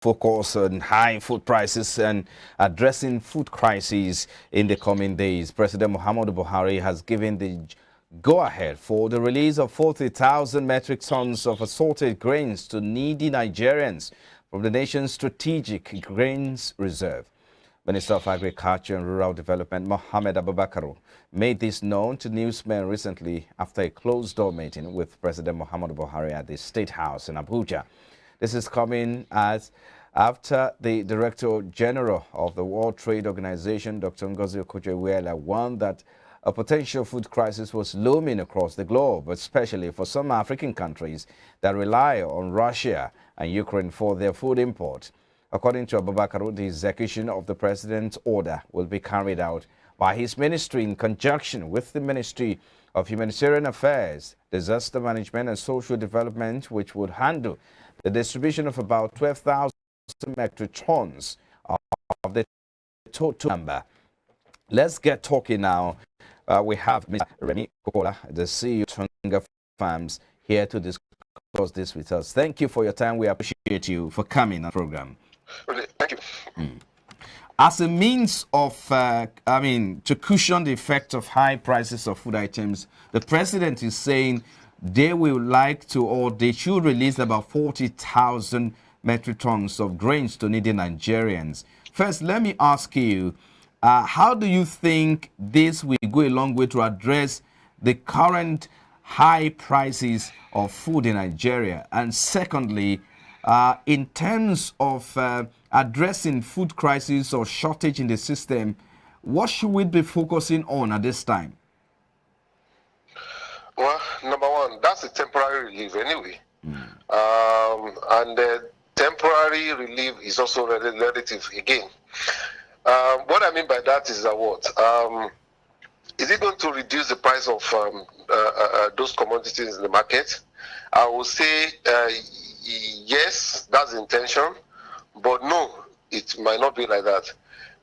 focus on high food prices and addressing food crises in the coming days. President Muhammadu Buhari has given the go-ahead for the release of 40,000 metric tons of assorted grains to needy Nigerians from the nation's strategic grains reserve. Minister of Agriculture and Rural Development Mohammed Abubakar made this known to newsmen recently after a closed-door meeting with President Muhammadu Buhari at the State House in Abuja. This is coming as after the Director General of the World Trade Organization, Dr. Ngozi Okonjo-Iweala, warned that a potential food crisis was looming across the globe, especially for some African countries that rely on Russia and Ukraine for their food import. According to Abubakar, the execution of the President's order will be carried out by his ministry in conjunction with the Ministry of Humanitarian Affairs, Disaster Management and Social Development, which would handle the distribution of about 12,000 metric tons of the total number. Let's get talking now. We have Mr. Remy Kokola, the CEO of Tonga Farms, here to discuss this with us. Thank you for your time. We appreciate you for coming on the program. Thank you. As a means of, to cushion the effect of high prices of food items, the president is saying they will like to, or they should release about 40,000 metric tons of grains to needy Nigerians. First, let me ask you, how do you think this will go a long way to address the current high prices of food in Nigeria? And secondly, in terms of addressing food crisis or shortage in the system, what should we be focusing on at this time? Well, number one, that's a temporary relief anyway. And temporary relief is also relative again. What I mean by that is that what? Is it going to reduce the price of those commodities in the market? I will say yes, that's the intention, but no, it might not be like that.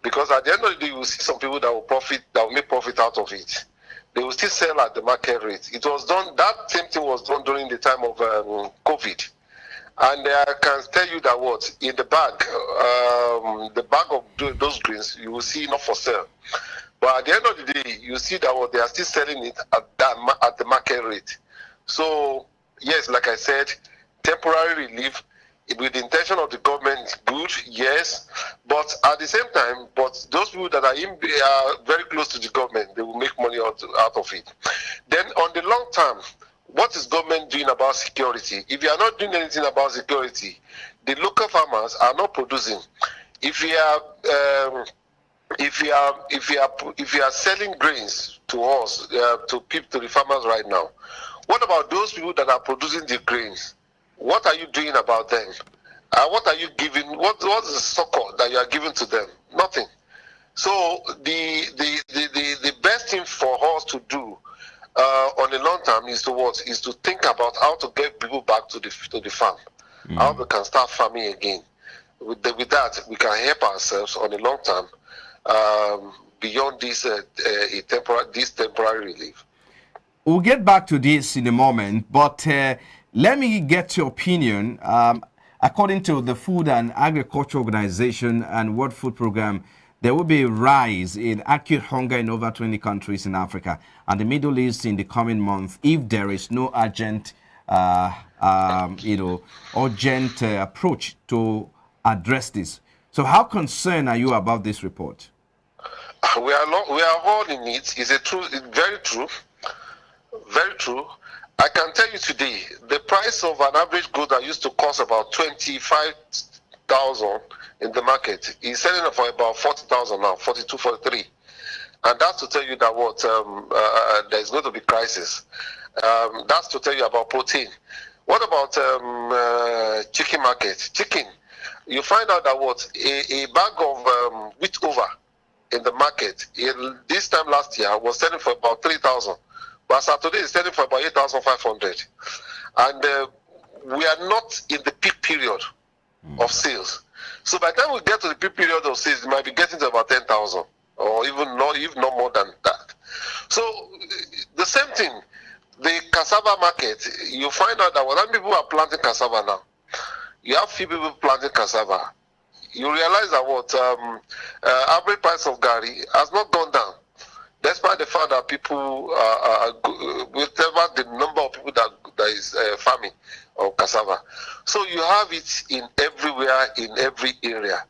Because at the end of the day, you will see some people that will make profit out of it. They will still sell at the market rate. It was done, that same thing was done during the time of COVID. And I can tell you that what, in the bag of those grains, you will see enough for sale. But at the end of the day, you see that what, they are still selling it at the market rate. So, yes, like I said, temporary relief, with the intention of the government, good, yes, but at the same time, but those people that are very close to the government, they will make money out of it. Then on the long term, what is government doing about security? If you are not doing anything about security, the local farmers are not producing. If you are selling grains to us, to the farmers right now, what about those people that are producing the grains? What are you doing about them? What are you giving? What's the succor that you are giving to them? Nothing. So the best thing for us to do on the long term is to think about how to get people back to the farm, how they can start farming again. With that, we can help ourselves on the long term beyond this temporary relief. We'll get back to this in a moment, but let me get your opinion. According to the Food and Agriculture Organization and World Food Program, there will be a rise in acute hunger in over 20 countries in Africa and the Middle East in the coming month if there is no urgent, approach to address this. So, how concerned are you about this report? We are all in it. It's very true. Very true. I can tell you today, the price of an average good that used to cost about 25,000 in the market is selling for about 40,000 now, 42, 43. And that's to tell you that what there's going to be crisis. That's to tell you about protein. What about chicken market? Chicken, you find out that what a bag of wheat over in the market this time last year was selling for about 3,000. But Saturday is selling for about 8,500. And we are not in the peak period of sales. So by the time we get to the peak period of sales, we might be getting to about 10,000 or even not more than that. So the same thing, the cassava market, you find out that when people are planting cassava now, you have few people planting cassava. You realize that what average price of Gary has not gone down, despite the fact that people whatever the number of people that is farming or cassava. So you have it in everywhere, in every area.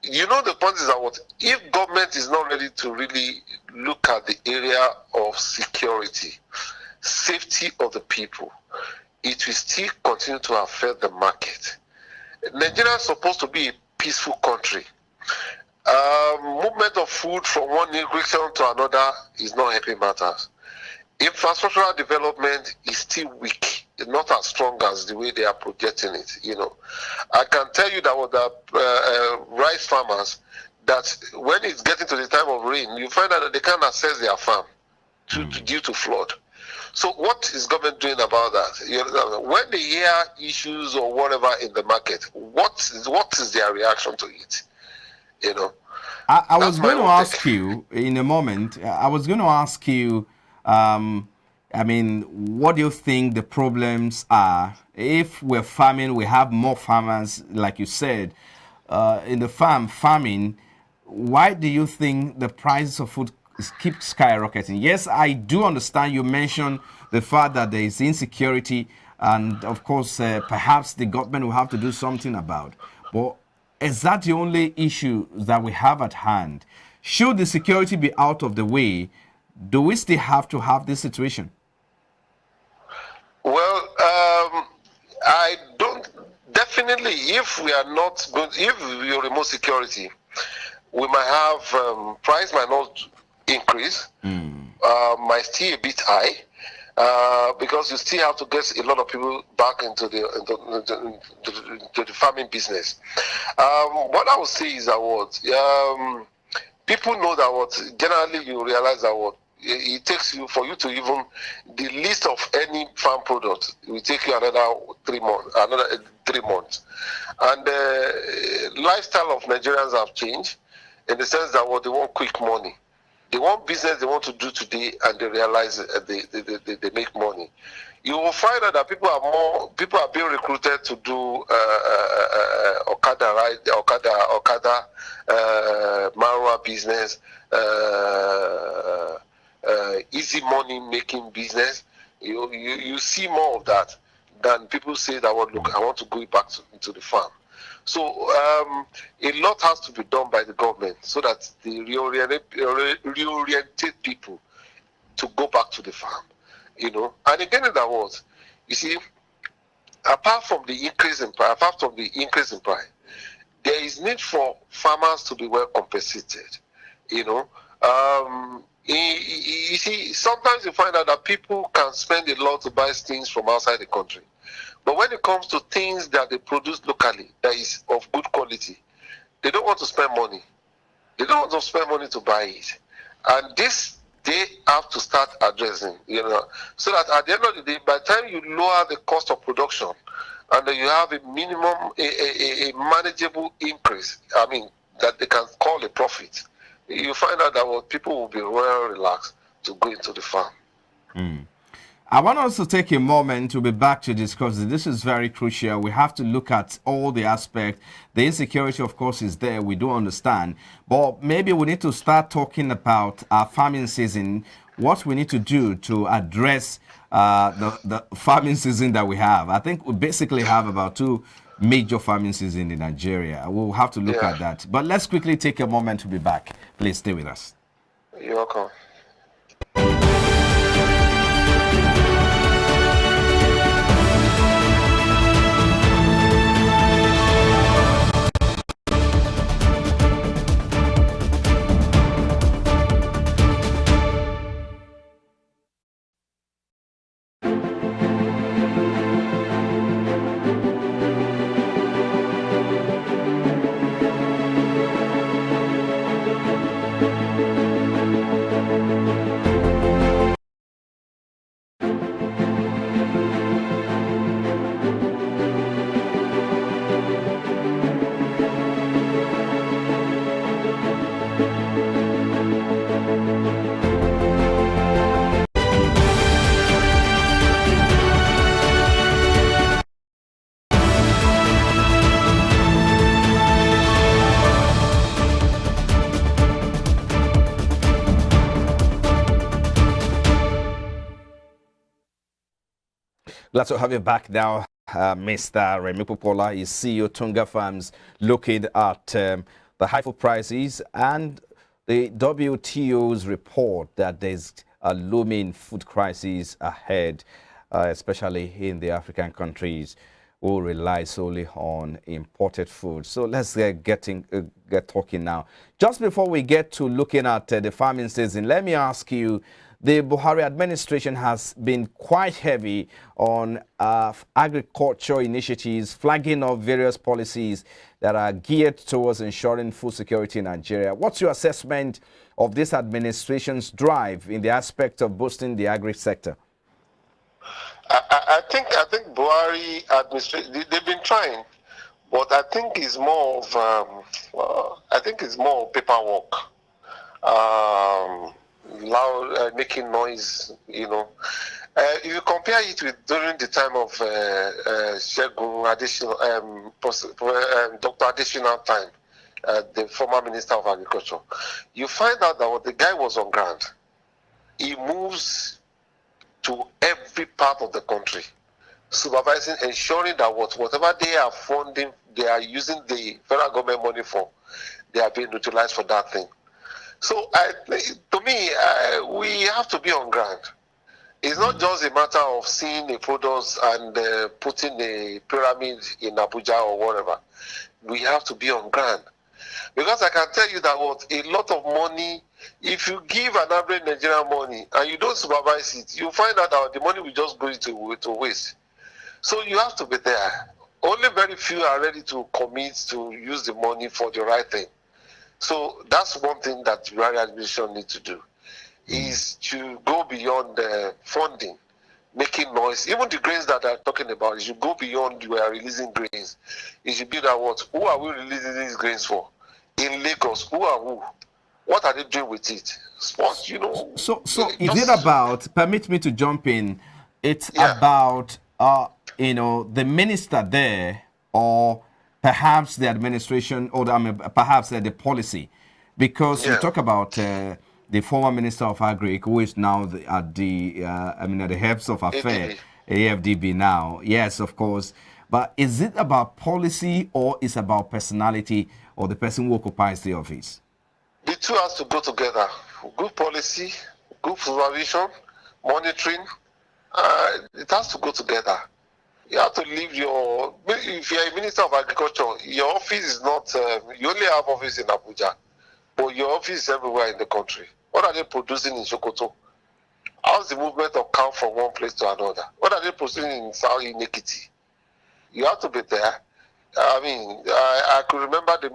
You know, the point is that what if government is not ready to really look at the area of security, safety of the people, it will still continue to affect the market. Nigeria is supposed to be a peaceful country. Movement of food from one region to another is not helping matters. Infrastructural development is still weak. It's not as strong as the way they are projecting it. You know, I can tell you that with the rice farmers, that when it's getting to the time of rain, you find out that they can't access their farm due to flood. So what is government doing about that? You know, when they hear issues or whatever in the market, what is their reaction to it? You know, I was going to ask you in a moment. I was going to ask you. I mean, what do you think the problems are? If we're farming, we have more farmers, like you said, in the farming. Why do you think the prices of food keep skyrocketing? Yes, I do understand you mentioned the fact that there is insecurity, and of course, perhaps the government will have to do something about. But is that the only issue that we have at hand? Should the security be out of the way, do we still have to have this situation? Well, I don't. Definitely, if we are not good, if we remove security, we might have price might not increase, might still a bit high, because you still have to get a lot of people back into the farming business. What I would say is that what people know that what generally you realize that what it takes you for you to even the list of any farm product, it will take you another 3 months, and the lifestyle of Nigerians have changed in the sense that what they want quick money. They want business they want to do today, and they realize they make money. You will find out that people are being recruited to do Okada Marwa business, easy money making business. You see more of that than people say that, well, look, I want to go back into the farm. So a lot has to be done by the government so that they reorientate people to go back to the farm, you know. And again, in that words, you see, apart from the increase in price, there is need for farmers to be well compensated, you know. You see, sometimes you find out that people can spend a lot to buy things from outside the country. But when it comes to things that they produce locally that is of good quality, they don't want to spend money. They don't want to spend money to buy it. And this they have to start addressing, you know, so that at the end of the day, by the time you lower the cost of production and then you have a minimum, a manageable increase, I mean, that they can call a profit, you find out that what people will be well relaxed to go into the farm. I want us to take a moment to be back to discuss this. This is very crucial. We have to look at all the aspects. The insecurity, of course, is there. We do understand. But maybe we need to start talking about our farming season, what we need to do to address the farming season that we have. I think we basically have about 2 major farming seasons in Nigeria. We'll have to look at that. But let's quickly take a moment to be back. Please stay with us. You're welcome. Glad to have you back now, Mr. Remi Popola is CEO Tunga Farms, looking at the high food prices and the WTO's report that there's a looming food crisis ahead, especially in the African countries who rely solely on imported food. So let's get talking now. Just before we get to looking at the farming season, let me ask you, the Buhari administration has been quite heavy on agriculture initiatives, flagging of various policies that are geared towards ensuring food security in Nigeria. What's your assessment of this administration's drive in the aspect of boosting the agri sector? I think Buhari administration, they've been trying, but I think it's more of paperwork. Loud, making noise, you know. If you compare it with during the time of Dr. Additional time, the former Minister of Agriculture, you find out that when the guy was on ground, he moves to every part of the country, supervising, ensuring that whatever they are funding, they are using the federal government money for, they are being utilized for that thing. So, to me, we have to be on ground. It's not just a matter of seeing the products and putting a pyramid in Abuja or whatever. We have to be on ground. Because I can tell you that a lot of money, if you give an average Nigerian money and you don't supervise it, you find out that the money will just go to waste. So you have to be there. Only very few are ready to commit to use the money for the right thing. So that's one thing that the Buhari administration needs to do, is to go beyond funding, making noise. Even the grains that they're talking about, you should go beyond you are releasing grains. It should be that who are we releasing these grains for? In Lagos, who are who? What are they doing with it? Sports, you know. So is it about, permit me to jump in, it's about, the minister there, or perhaps the administration, or perhaps the policy, because you talk about the former Minister of Agri, who is now at the heads of affairs, AFDB now. Yes, of course. But is it about policy, or is it about personality, or the person who occupies the office? The two has to go together. Good policy, good supervision, monitoring. It has to go together. You have to leave if you're a Minister of Agriculture, your office is not, you only have office in Abuja, but your office is everywhere in the country. What are they producing in Sokoto? How's the movement of cow from one place to another? What are they producing in South Ekiti? You have to be there. I mean, I could remember the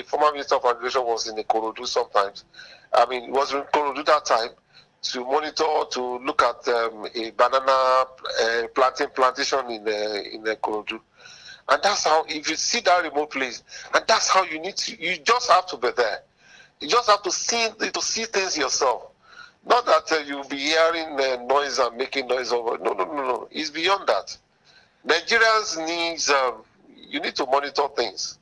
former Minister of Agriculture was in Ikorodu sometimes. I mean, it was in Ikorodu that time, to monitor, to look at a banana plantation in Ikorodu. And that's how, if you see that remote place, and that's how you just have to be there. You just have to see things yourself. Not that you'll be hearing noise and making noise over. No. It's beyond that. Nigerians needs, you need to monitor things,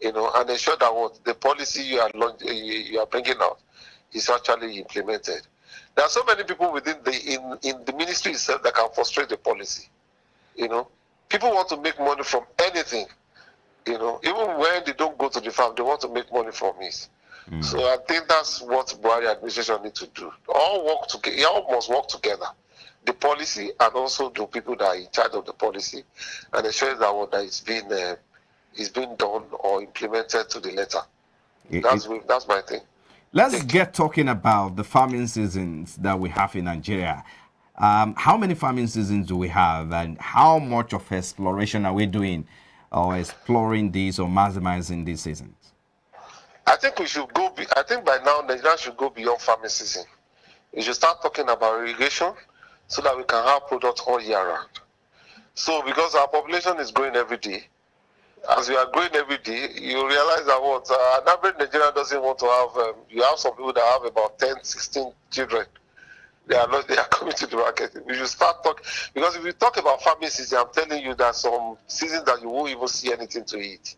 and ensure that the policy you are bringing out is actually implemented. There are so many people within in the ministry itself that can frustrate the policy. People want to make money from anything. Even when they don't go to the farm, they want to make money from it. So I think that's what Buhari administration needs to do. All must work together. The policy and also the people that are in charge of the policy, and ensure that what is being done or implemented to the letter. That's my thing. Let's get talking about the farming seasons that we have in Nigeria. How many farming seasons do we have, and how much of exploration are we doing, or exploring these or maximizing these seasons? I think we should go. I think by now Nigeria should go beyond farming season. We should start talking about irrigation, so that we can have products all year round. So because our population is growing every day, as we are growing every day, you realize that an average Nigerian doesn't want to have, you have some people that have about 10, 16 children. They are coming to the market. We should start talking, because if you talk about farming season, I'm telling you that some seasons that you won't even see anything to eat.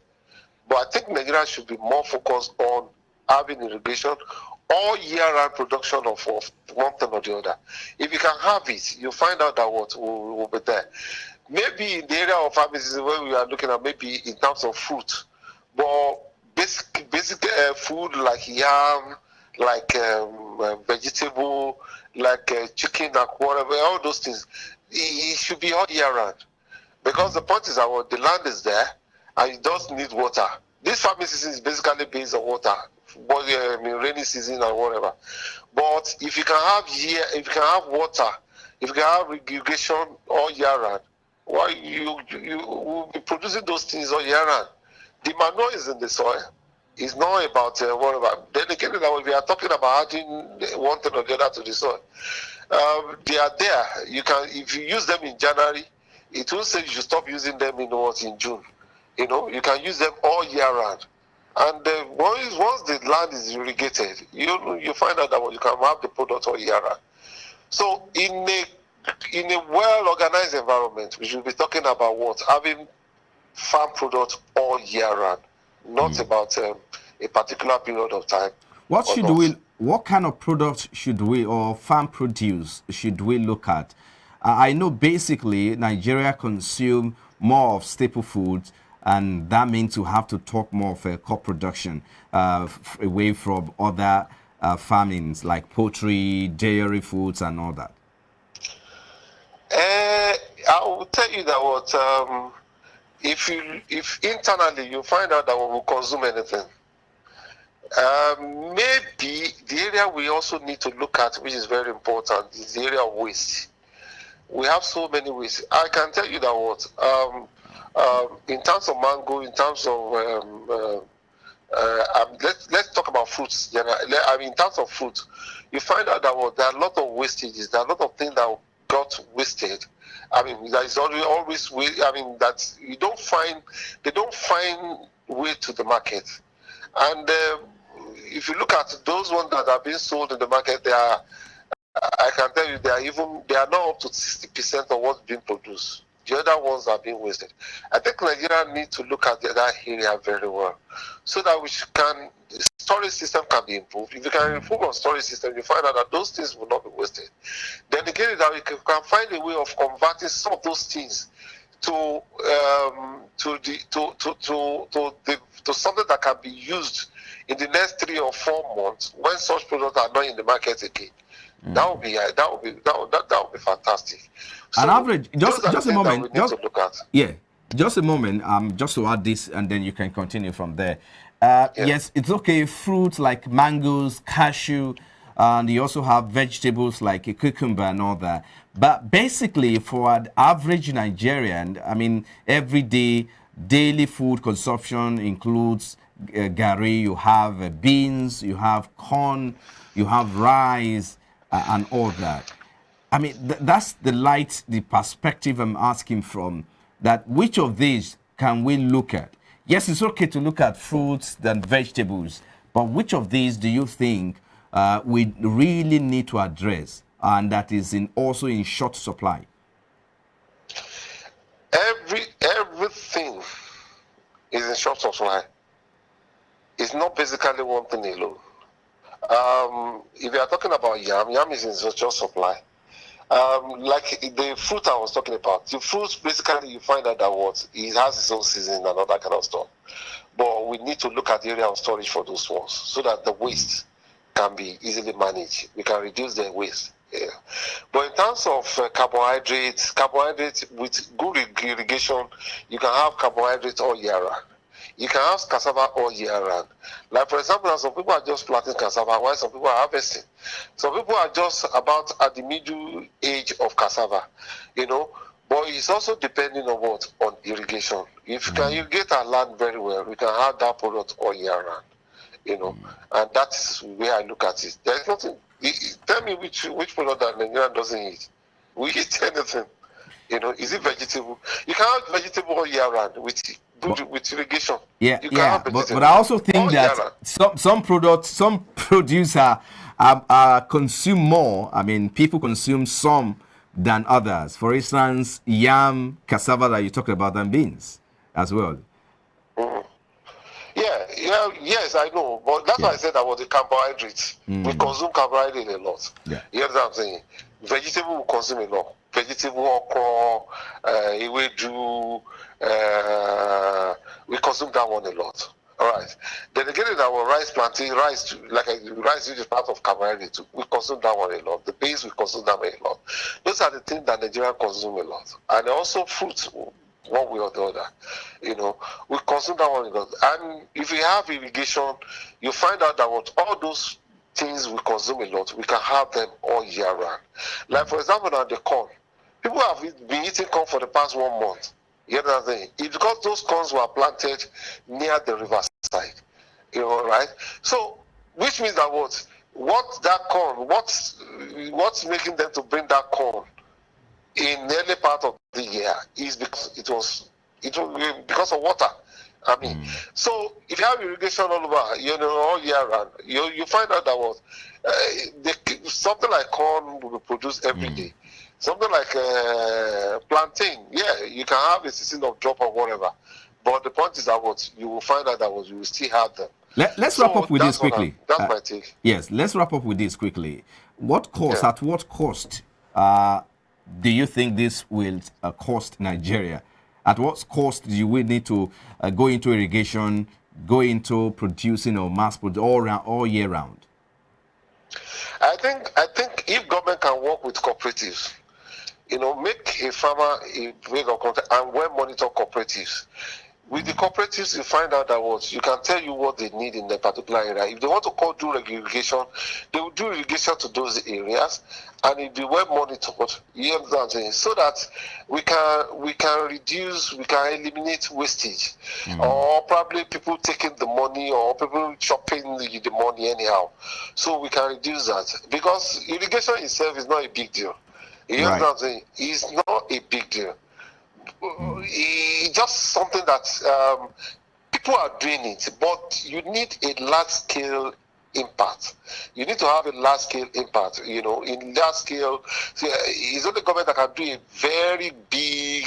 But I think Nigeria should be more focused on having irrigation all year-round production of one thing or the other. If you can have it, you find out that what will be there. Maybe in the area of farmers where we are looking at, maybe in terms of fruit, but basic food like yam, like vegetable, like chicken, like whatever, all those things, it should be all year round. Because the point is that well, the land is there and it does need water. This farming season is basically based on water, rainy season and whatever. But if you can have water, if you can have irrigation all year round, well, you will be producing those things all year round. The manure is in the soil. It's not about whatever. Then again, if we are talking about adding one thing or the other to the soil, they are there. You can, if you use them in January, it will say you should stop using them in June. You can use them all year round. And once the land is irrigated, you find out that you can have the product all year round. So in a well-organized environment, we should be talking about what? Having farm products all year round, not about a particular period of time. What kind of product should we, or farm produce should we look at? I know basically Nigeria consume more of staple foods, and that means you have to talk more of a crop production away from other farmings like poultry, dairy foods, and all that. I will tell you that what if internally you find out that we will consume anything, maybe the area we also need to look at, which is very important, is the area of waste. We have so many wastes. I can tell you that what in terms of mango, in terms of let's talk about fruits. In terms of fruit, you find out that there are a lot of wastages. There are a lot of things that got wasted. There is always way. That they don't find way to the market. And if you look at those ones that are being sold in the market, I can tell you they are now up to 60% of what's being produced. The other ones are being wasted. I think Nigeria need to look at that area very well, so that the storage system can be improved. If you can improve on storage system, you find out that those things will not be wasted. Then again, that we can find a way of converting some of those things to something that can be used in the next 3 or 4 months when such products are not in the market again. That would be fantastic. So an average, just a moment. Just a moment. Just to add this, and then you can continue from there. Yes, it's okay. Fruits like mangoes, cashew, and you also have vegetables like a cucumber and all that. But basically, for an average Nigerian, everyday daily food consumption includes gari. You have beans, you have corn, you have rice, and all that. That's the perspective I'm asking from, that which of these can we look at? Yes, it's okay to look at fruits and vegetables, but which of these do you think we really need to address, and that is also in short supply? Everything is in short supply. It's not basically one thing alone. If you are talking about yam is in short supply. Like the fruit I was talking about, the fruits basically you find out that it has its own season and all that kind of stuff. But we need to look at the area of storage for those ones so that the waste can be easily managed. We can reduce the waste. Yeah. But in terms of carbohydrates with good irrigation, you can have carbohydrates all year round. You can have cassava all year round. Like, for example, some people are just planting cassava while some people are harvesting. Some people are just about at the middle age of cassava, But it's also depending on what? On irrigation. If you can irrigate our land very well, we can have that product all year round, And that's where I look at it. There's nothing. Tell me which product that Nigeria doesn't eat. We eat anything. Is it vegetable? You can have vegetable all year round with irrigation. But I also think that some producer consume more. People consume some than others. For instance, yam, cassava that you talked about, and beans as well. Yeah, Yes, I know, but that's why I said about the carbohydrates. We consume carbohydrate a lot. Yeah. You know what I'm saying? Vegetable we consume a lot. Vegetable, okra, iwedu, we consume that one a lot. All right. Then again, our rice, plantain, rice, rice is part of carbohydrate too. We consume that one a lot. The beans, we consume that one a lot. Those are the things that Nigerians consume a lot. And also fruits, one way or the other. You know, we consume that one a lot. And if we have irrigation, you find out that what all those things we consume a lot, we can have them all year round. Like, for example, now the corn. People have been eating corn for the past 1 month. You know what I'm saying? It's because those corns were planted near the riverside. You know, right? So, which means that what that corn, what's making them to bring that corn in the early part of the year is because it was because of water. I mean, so if you have irrigation all over, you know, all year round, you find out that something like corn will be produced every day. Something like plantain, yeah, you can have a season of drop or whatever. But the point is that you will find out that you will still have them. Let's wrap up with this quickly. That's my take. Yes, let's wrap up with this quickly. What cost, at what cost do you think this will cost Nigeria? At what cost do we need to go into irrigation, go into producing or mass produce all year round? I think if government can work with cooperatives, you know, make a farmer a big contract and well monitor cooperatives. With the cooperatives, you find out that you can tell you what they need in the particular area. If they want to do irrigation, they will do irrigation to those areas, and it will be well monitored. You understand what I'm saying? So that we can reduce, we can eliminate wastage, or probably people taking the money or people chopping the money anyhow. So we can reduce that, because irrigation itself is not a big deal. You understand what I'm saying? It's not a big deal. It's just something that people are doing it, but you need a large scale impact. You need to have a large scale impact. You know, in large scale, it's only government that can do a very big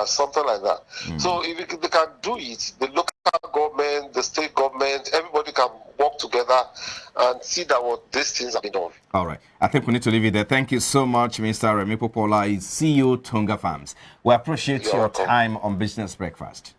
something like that. So if they can do it, the local government, the state government, everybody can work together and see that these things have been done. All right. I think we need to leave it there. Thank you so much, Mr. Remi Popola, CEO, Tonga Farms. We appreciate your time on Business Breakfast.